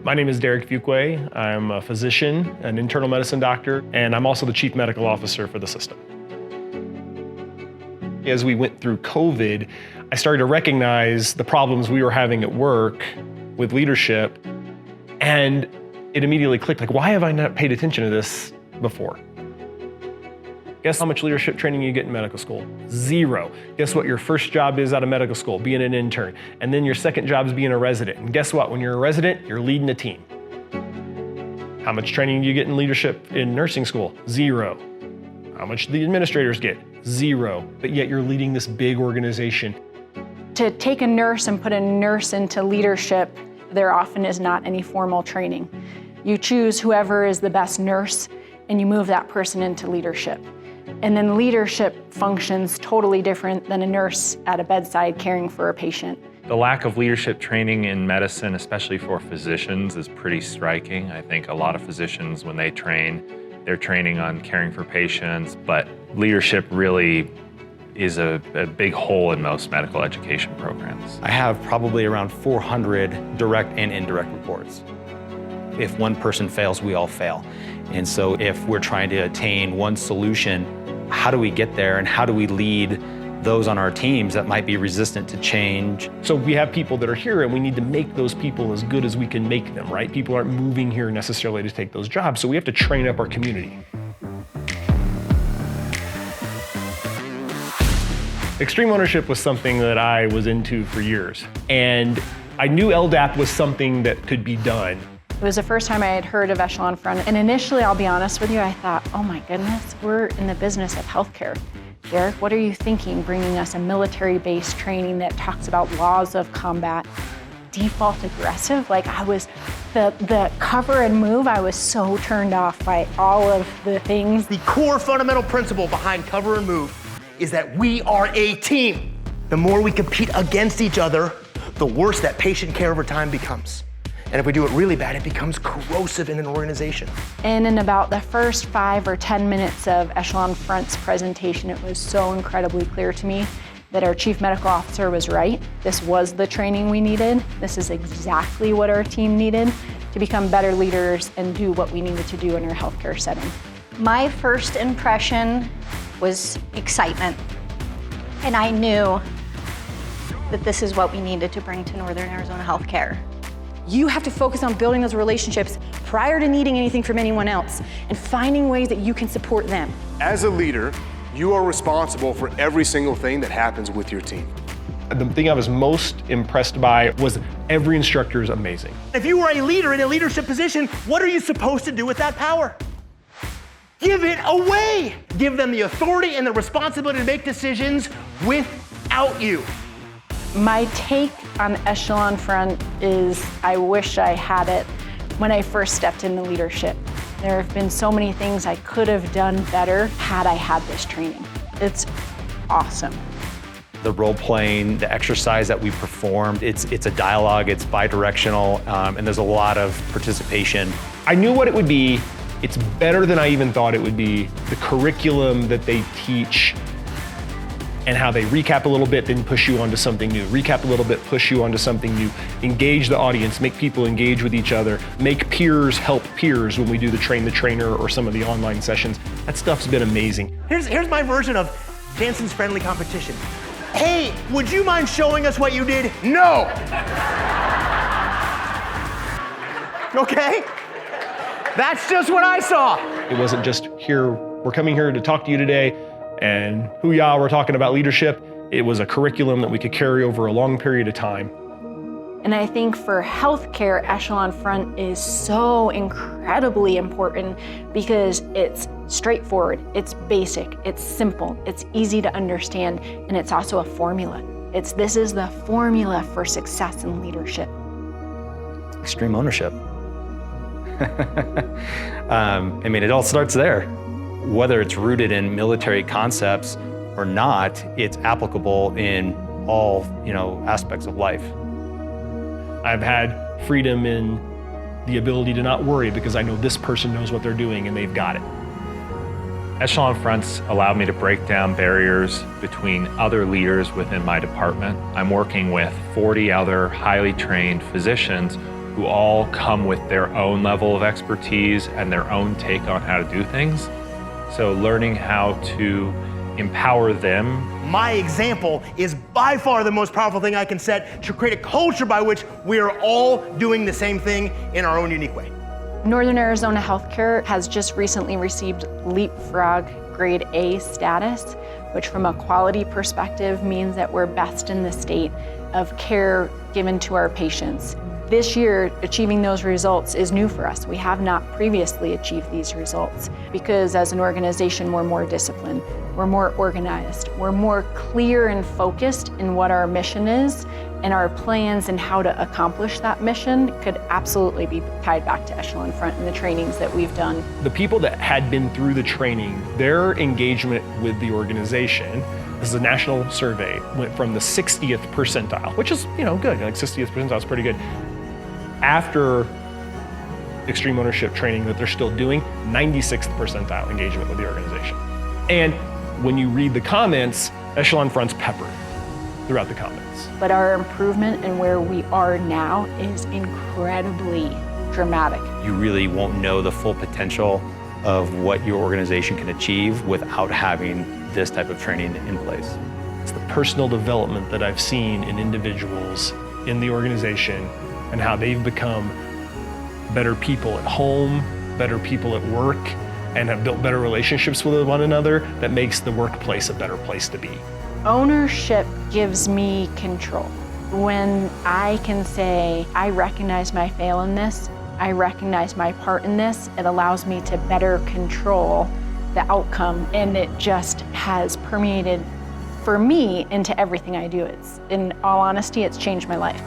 My name is Derek Fuqua. I'm a physician, an internal medicine doctor, and I'm also the chief medical officer for the system. As we went through COVID, I started to recognize the problems we were having at work with leadership, and it immediately clicked, like, why have I not paid attention to this before? Guess how much leadership training you get in medical school? 0. Guess what your first job is out of medical school? Being an intern. And then your second job is being a resident. And guess what? When you're a resident, you're leading a team. How much training do you get in leadership in nursing school? 0. How much do the administrators get? 0. But yet you're leading this big organization. To take a nurse and put a nurse into leadership, there often is not any formal training. You choose whoever is the best nurse and you move that person into leadership. And then leadership functions totally different than a nurse at a bedside caring for a patient. The lack of leadership training in medicine, especially for physicians, is pretty striking. I think a lot of physicians, when they train, they're training on caring for patients, but leadership really is a big hole in most medical education programs. I have probably around 400 direct and indirect reports. If one person fails, we all fail. And so if we're trying to attain one solution, how do we get there and how do we lead those on our teams that might be resistant to change? So we have people that are here and we need to make those people as good as we can make them, right? People aren't moving here necessarily to take those jobs, so we have to train up our community. Extreme ownership was something that I was into for years, and I knew LDAP was something that could be done. It was the first time I had heard of Echelon Front, and initially, I'll be honest with you, I thought, oh my goodness, we're in the business of healthcare. Derek, what are you thinking, bringing us a military-based training that talks about laws of combat, default aggressive? Like, I was, the cover and move, I was so turned off by all of the things. The core fundamental principle behind cover and move is that we are a team. The more we compete against each other, the worse that patient care over time becomes. And if we do it really bad, it becomes corrosive in an organization. And in about the first 5 or 10 minutes of Echelon Front's presentation, it was so incredibly clear to me that our chief medical officer was right. This was the training we needed. This is exactly what our team needed to become better leaders and do what we needed to do in our healthcare setting. My first impression was excitement. And I knew that this is what we needed to bring to Northern Arizona healthcare. You have to focus on building those relationships prior to needing anything from anyone else and finding ways that you can support them. As a leader, you are responsible for every single thing that happens with your team. The thing I was most impressed by was every instructor is amazing. If you were a leader in a leadership position, what are you supposed to do with that power? Give it away. Give them the authority and the responsibility to make decisions without you. My take on Echelon Front is I wish I had it when I first stepped into leadership. There have been so many things I could have done better had I had this training. It's awesome. The role playing, the exercise that we performed, it's a dialogue, it's bi-directional, and there's a lot of participation. I knew what it would be. It's better than I even thought it would be. The curriculum that they teach and how they recap a little bit, then push you onto something new. Recap a little bit, push you onto something new. Engage the audience, make people engage with each other, make peers help peers when we do the train the trainer or some of the online sessions. That stuff's been amazing. Here's my version of Jansen's friendly competition. Hey, would you mind showing us what you did? No! Okay? That's just what I saw. It wasn't just here, we're coming here to talk to you today, and hoo-yah, we're talking about leadership. It was a curriculum that we could carry over a long period of time. And I think for healthcare, Echelon Front is so incredibly important because it's straightforward, it's basic, it's simple, it's easy to understand, and it's also a formula. This is the formula for success in leadership. Extreme ownership. I mean, it all starts there. Whether it's rooted in military concepts or not, it's applicable in all, aspects of life. I've had freedom in the ability to not worry because I know this person knows what they're doing and they've got it. Echelon Fronts allowed me to break down barriers between other leaders within my department. I'm working with 40 other highly trained physicians who all come with their own level of expertise and their own take on how to do things. So learning how to empower them. My example is by far the most powerful thing I can set to create a culture by which we are all doing the same thing in our own unique way. Northern Arizona Healthcare has just recently received Leapfrog Grade A status, which from a quality perspective means that we're best in the state of care given to our patients. This year, achieving those results is new for us. We have not previously achieved these results because as an organization, we're more disciplined, we're more organized, we're more clear and focused in what our mission is, and our plans and how to accomplish that mission could absolutely be tied back to Echelon Front and the trainings that we've done. The people that had been through the training, their engagement with the organization, this is a national survey, went from the 60th percentile, which is, good, like 60th percentile is pretty good. After extreme ownership training that they're still doing, 96th percentile engagement with the organization. And when you read the comments, Echelon Front's peppered throughout the comments. But our improvement and where we are now is incredibly dramatic. You really won't know the full potential of what your organization can achieve without having this type of training in place. It's the personal development that I've seen in individuals in the organization and how they've become better people at home, better people at work, and have built better relationships with one another that makes the workplace a better place to be. Ownership gives me control. When I can say, I recognize my fail in this, I recognize my part in this, it allows me to better control the outcome, and it just has permeated for me into everything I do. In all honesty, it's changed my life.